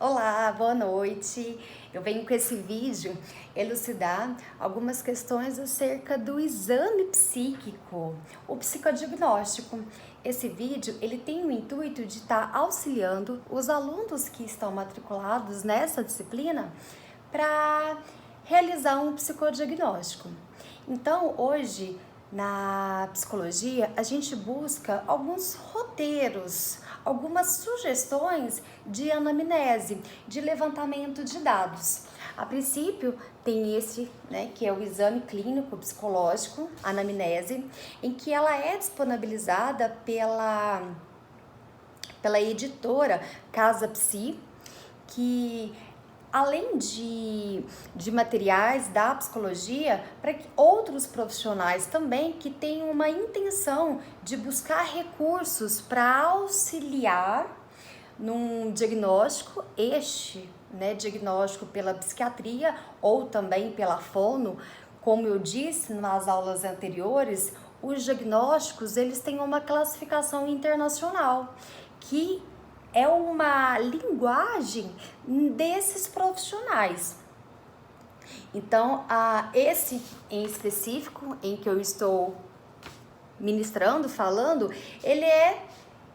Olá, boa noite. Eu venho com esse vídeo elucidar algumas questões acerca do exame psíquico, o psicodiagnóstico. Esse vídeo ele tem o intuito de estar auxiliando os alunos que estão matriculados nessa disciplina para realizar um psicodiagnóstico. Então, hoje na psicologia, a gente busca alguns roteiros, algumas sugestões de anamnese, de levantamento de dados. A princípio, tem esse, que é o exame clínico psicológico, anamnese, em que ela é disponibilizada pela editora Casa Psi, que além de materiais da psicologia, para que outros profissionais também que tenham uma intenção de buscar recursos para auxiliar num diagnóstico, diagnóstico pela psiquiatria ou também pela fono. Como eu disse nas aulas anteriores, os diagnósticos eles têm uma classificação internacional que é uma linguagem desses profissionais. Então, esse em específico, em que eu estou ministrando, falando, ele é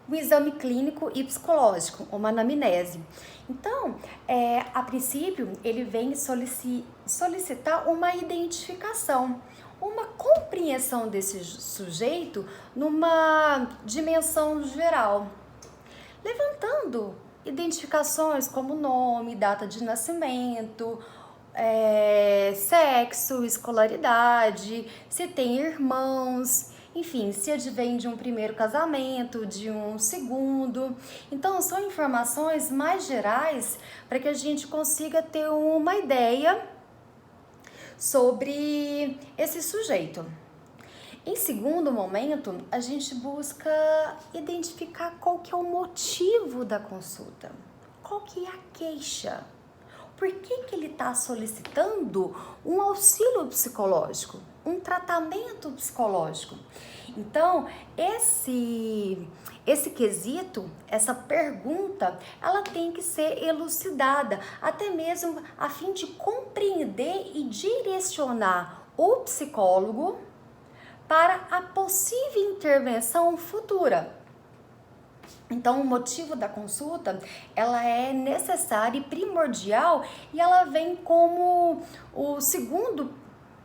um exame clínico e psicológico, uma anamnese. Então, a princípio, ele vem solicitar uma identificação, uma compreensão desse sujeito numa dimensão geral, levantando identificações como nome, data de nascimento, sexo, escolaridade, se tem irmãos, enfim, se advém de um primeiro casamento, de um segundo. Então, são informações mais gerais para que a gente consiga ter uma ideia sobre esse sujeito. Em segundo momento, a gente busca identificar qual que é o motivo da consulta, qual que é a queixa, por que ele está solicitando um auxílio psicológico, um tratamento psicológico. Então, esse quesito, essa pergunta, ela tem que ser elucidada, até mesmo a fim de compreender e direcionar o psicólogo para a possível intervenção futura. Então, o motivo da consulta, ela é necessária e primordial e ela vem como o segundo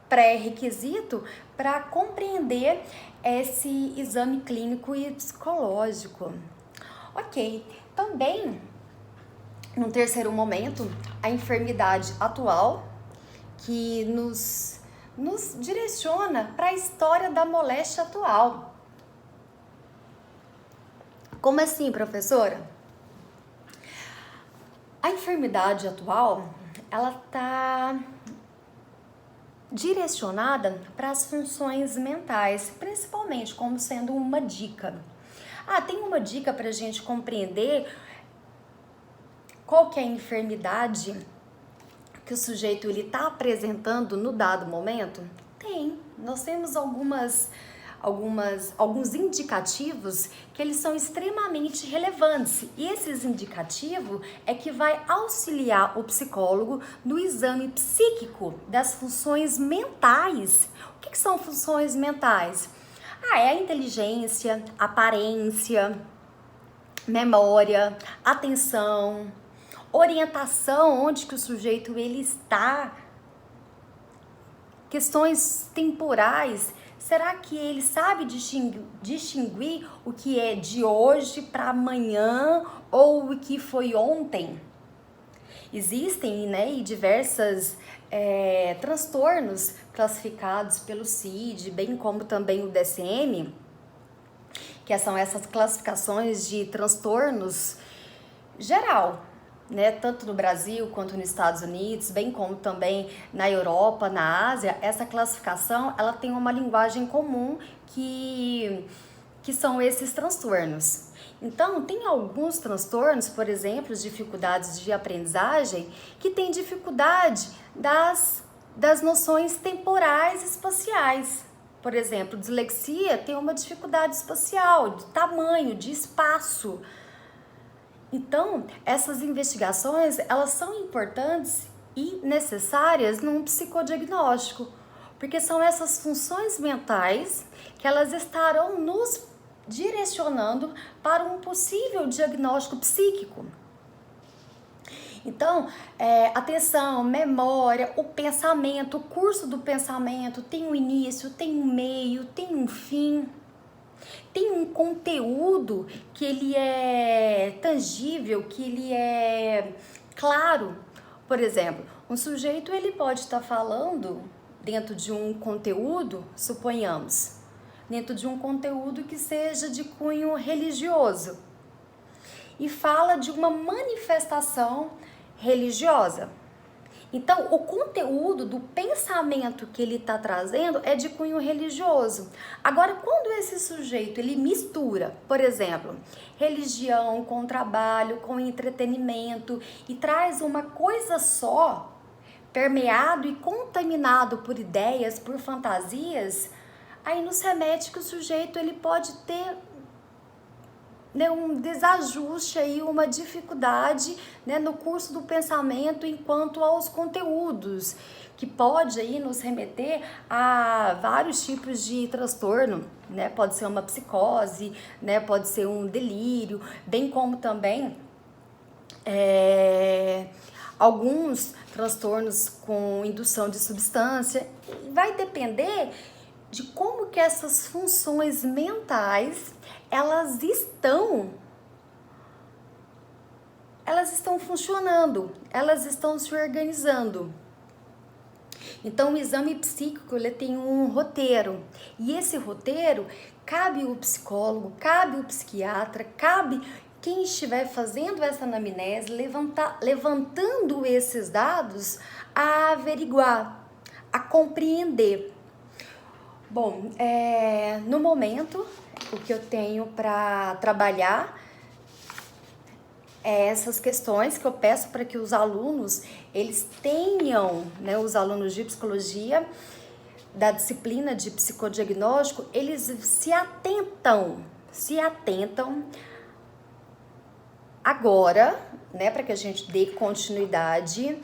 pré-requisito para compreender esse exame clínico e psicológico. Ok, também, num terceiro momento, a enfermidade atual, que nos direciona para a história da moléstia atual. Como assim, professora? A enfermidade atual, ela está direcionada para as funções mentais, principalmente como sendo uma dica. Tem uma dica para a gente compreender qual que é a enfermidade que o sujeito está apresentando no dado momento? Tem. Nós temos alguns indicativos que eles são extremamente relevantes. E esses indicativos é que vai auxiliar o psicólogo no exame psíquico das funções mentais. O que são funções mentais? É a inteligência, aparência, memória, atenção, orientação, onde que o sujeito ele está, questões temporais. Será que ele sabe distinguir o que é de hoje para amanhã ou o que foi ontem? Existem, diversas transtornos classificados pelo CID, bem como também o DSM, que são essas classificações de transtornos geral, tanto no Brasil quanto nos Estados Unidos, bem como também na Europa, na Ásia. Essa classificação ela tem uma linguagem comum que são esses transtornos. Então, tem alguns transtornos, por exemplo, dificuldades de aprendizagem, que tem dificuldade das noções temporais e espaciais. Por exemplo, dislexia tem uma dificuldade espacial, de tamanho, de espaço. Então, essas investigações, elas são importantes e necessárias num psicodiagnóstico, porque são essas funções mentais que elas estarão nos direcionando para um possível diagnóstico psíquico. Então, atenção, memória, o pensamento, o curso do pensamento tem um início, tem um meio, tem um fim. Tem um conteúdo que ele é tangível, que ele é claro. Por exemplo, um sujeito ele pode estar falando dentro de um conteúdo, suponhamos, dentro de um conteúdo que seja de cunho religioso e fala de uma manifestação religiosa. Então, o conteúdo do pensamento que ele está trazendo é de cunho religioso. Agora, quando esse sujeito ele mistura, por exemplo, religião com trabalho, com entretenimento e traz uma coisa só, permeado e contaminado por ideias, por fantasias, aí nos remete que o sujeito ele pode ter um desajuste aí, uma dificuldade, no curso do pensamento enquanto aos conteúdos, que pode aí nos remeter a vários tipos de transtorno, Pode ser uma psicose, Pode ser um delírio, bem como também alguns transtornos com indução de substância. Vai depender de como que essas funções mentais elas estão funcionando, elas estão se organizando. Então, o exame psíquico ele tem um roteiro, e esse roteiro cabe o psicólogo, cabe o psiquiatra, cabe quem estiver fazendo essa anamnese, levantando esses dados, a averiguar, a compreender. Bom, no momento, o que eu tenho para trabalhar é essas questões que eu peço para que os alunos, eles tenham, os alunos de psicologia, da disciplina de psicodiagnóstico, eles se atentam agora, para que a gente dê continuidade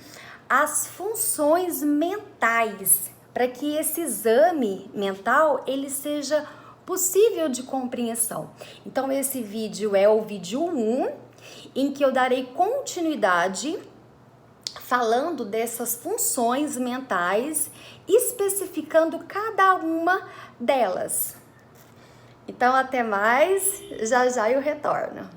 às funções mentais, para que esse exame mental ele seja possível de compreensão. Então, esse vídeo é o vídeo 1, em que eu darei continuidade falando dessas funções mentais, especificando cada uma delas. Então, até mais, já já eu retorno.